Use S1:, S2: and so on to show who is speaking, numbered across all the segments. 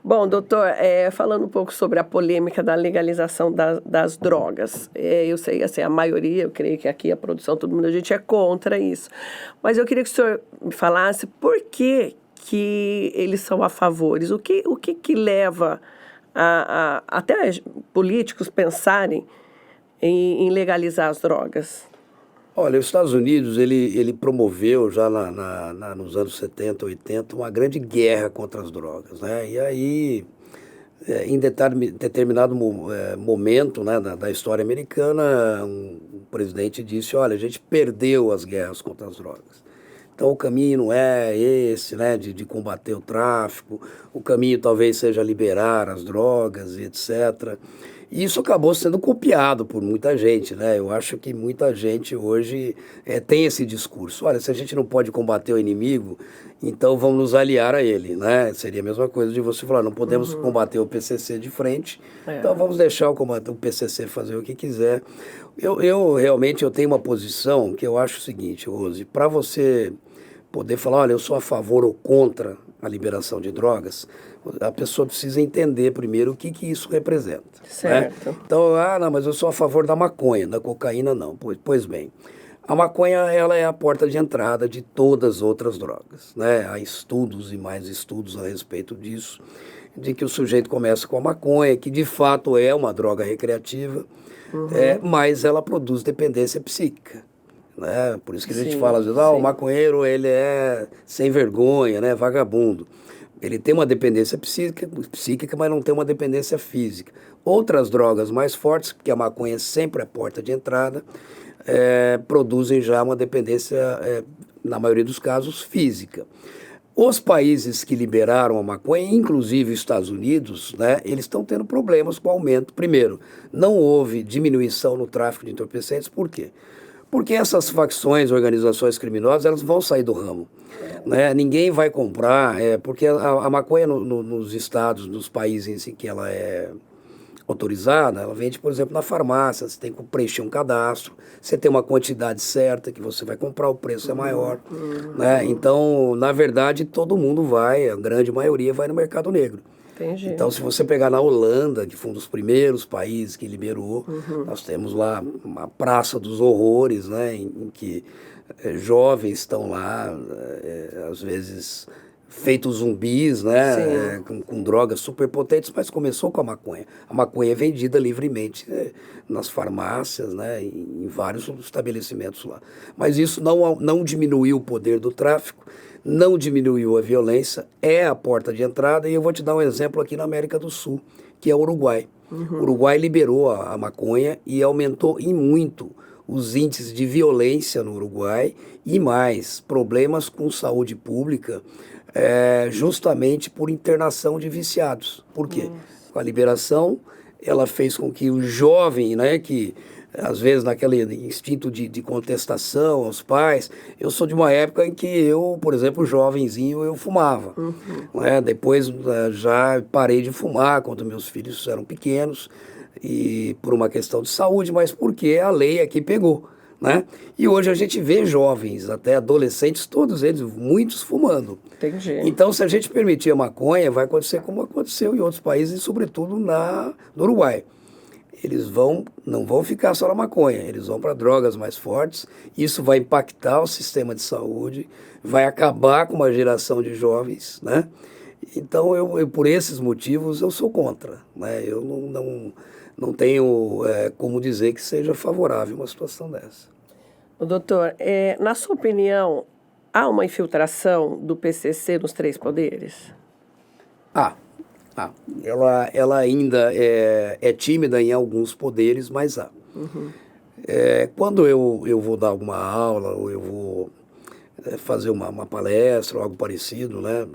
S1: Bom, doutor, falando um pouco sobre a polêmica da legalização das drogas, eu sei, assim, a maioria, eu creio que aqui a produção, todo mundo, a gente é contra isso. Mas eu queria que o senhor me falasse por que eles são a favores, o que leva até políticos pensarem em legalizar as drogas.
S2: Olha, os Estados Unidos, ele promoveu já nos anos 70, 80, uma grande guerra contra as drogas, né? E aí, em determinado momento, né, da história americana, um presidente disse, olha, a gente perdeu as guerras contra as drogas. Então o caminho não é esse, né, de combater o tráfico, o caminho talvez seja liberar as drogas e etc. E isso acabou sendo copiado por muita gente, né? Eu acho que muita gente hoje tem esse discurso. Olha, se a gente não pode combater o inimigo, então vamos nos aliar a ele, né? Seria a mesma coisa de você falar, não podemos combater o PCC de frente, então vamos deixar o PCC fazer o que quiser. Eu realmente tenho uma posição que eu acho o seguinte, Rose, para você poder falar, olha, eu sou a favor ou contra a liberação de drogas, a pessoa precisa entender primeiro o que isso representa.
S1: Certo.
S2: Né? Então, não, mas eu sou a favor da maconha, da cocaína não. Pois bem, a maconha ela é a porta de entrada de todas as outras drogas. Né? Há estudos e mais estudos a respeito disso, de que o sujeito começa com a maconha, que de fato é uma droga recreativa, mas ela produz dependência psíquica. Né? Por isso que a gente fala, às vezes, o maconheiro ele é sem vergonha, né? Vagabundo. Ele tem uma dependência psíquica, mas não tem uma dependência física. Outras drogas mais fortes, porque a maconha é sempre a porta de entrada, produzem já uma dependência, na maioria dos casos, física. Os países que liberaram a maconha, inclusive os Estados Unidos, né, eles estão tendo problemas com o aumento. Primeiro, não houve diminuição no tráfico de entorpecentes, por quê? Porque essas facções, organizações criminosas, elas vão sair do ramo. Né? Ninguém vai comprar, porque a maconha nos estados, nos países em que ela é autorizada, ela vende, por exemplo, na farmácia, você tem que preencher um cadastro, você tem uma quantidade certa que você vai comprar, o preço é maior. Né? Então, na verdade, todo mundo vai, a grande maioria vai no mercado negro.
S1: Entendi.
S2: Então, se você pegar na Holanda, que foi um dos primeiros países que liberou, nós temos lá uma praça dos horrores, né, em que jovens estão lá, às vezes feitos zumbis, né, com drogas super potentes, mas começou com a maconha. A maconha é vendida livremente nas farmácias, né, em vários estabelecimentos lá. Mas isso não diminuiu o poder do tráfico, não diminuiu a violência, é a porta de entrada, e eu vou te dar um exemplo aqui na América do Sul, que é o Uruguai. O Uruguai liberou a maconha e aumentou em muito os índices de violência no Uruguai e mais, problemas com saúde pública, justamente por internação de viciados. Por quê? Com a liberação, ela fez com que o jovem, né, que às vezes naquele instinto de contestação aos pais, eu sou de uma época em que eu, por exemplo, jovenzinho, eu fumava. Né? Depois já parei de fumar quando meus filhos eram pequenos, e por uma questão de saúde, mas porque a lei aqui pegou. Né? E hoje a gente vê jovens, até adolescentes, todos eles, muitos fumando.
S1: Entendi.
S2: Então, se a gente permitir a maconha, vai acontecer como aconteceu em outros países, e sobretudo no Uruguai. Eles não vão ficar só na maconha, eles vão para drogas mais fortes, isso vai impactar o sistema de saúde, vai acabar com uma geração de jovens, né? Então, eu por esses motivos, eu sou contra, né? Eu não tenho como dizer que seja favorável uma situação dessa.
S1: Doutor, na sua opinião, há uma infiltração do PCC nos três poderes?
S2: Ela ainda é tímida em alguns poderes, mas há. Quando eu vou dar alguma aula, ou eu vou fazer uma palestra ou algo parecido, né,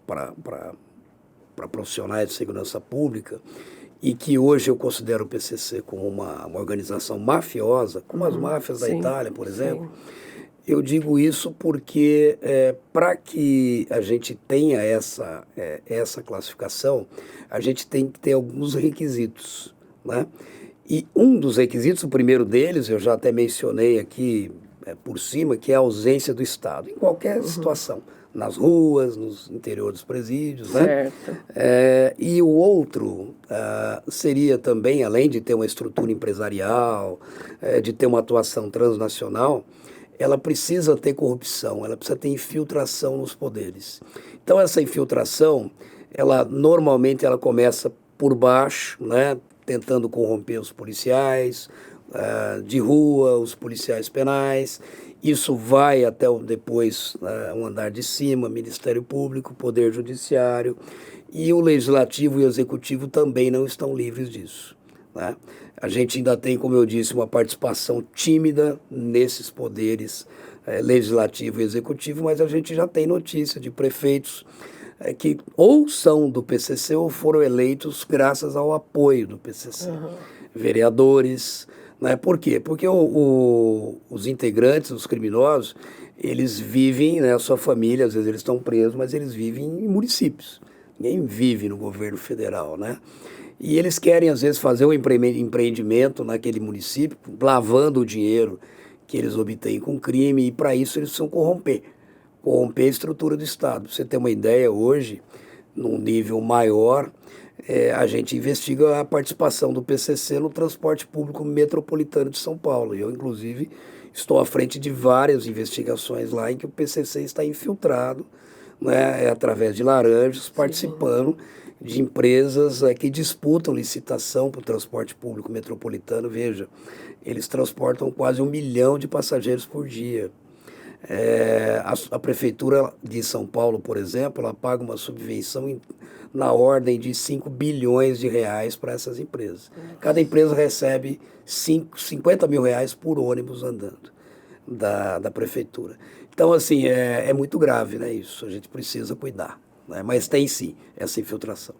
S2: para profissionais de segurança pública, e que hoje eu considero o PCC como uma organização mafiosa, como as máfias da Itália, por exemplo, eu digo isso porque para que a gente tenha essa classificação, a gente tem que ter alguns requisitos. Né? E um dos requisitos, o primeiro deles, eu já até mencionei aqui por cima, que é a ausência do Estado, em qualquer situação. nas ruas, nos interior dos presídios, né?
S1: Certo.
S2: E o outro seria também, além de ter uma estrutura empresarial, de ter uma atuação transnacional, ela precisa ter corrupção, ela precisa ter infiltração nos poderes. Então essa infiltração, ela normalmente ela começa por baixo, né? Tentando corromper os policiais de rua, os policiais penais. Isso vai até depois um andar de cima, Ministério Público, Poder Judiciário, e o Legislativo e o Executivo também não estão livres disso, né? A gente ainda tem, como eu disse, uma participação tímida nesses poderes Legislativo e Executivo, mas a gente já tem notícia de prefeitos que ou são do PCC ou foram eleitos graças ao apoio do PCC. Vereadores, né? Por quê? Porque os integrantes, os criminosos, eles vivem, né, a sua família, às vezes eles estão presos, mas eles vivem em municípios. Ninguém vive no governo federal, né? E eles querem, às vezes, fazer um empreendimento naquele município, lavando o dinheiro que eles obtêm com crime, e para isso eles precisam corromper a estrutura do Estado. Pra você ter uma ideia, hoje, num nível maior, a gente investiga a participação do PCC no transporte público metropolitano de São Paulo. Eu, inclusive, estou à frente de várias investigações lá em que o PCC está infiltrado, né, através de laranjas, participando de empresas que disputam licitação para o transporte público metropolitano. Veja, eles transportam quase 1 milhão de passageiros por dia. A Prefeitura de São Paulo, por exemplo, ela paga uma subvenção na ordem de 5 bilhões de reais para essas empresas. Cada empresa recebe 50 mil reais por ônibus andando da Prefeitura. Então, assim, é muito grave, né, isso. A gente precisa cuidar, né? Mas tem sim essa infiltração.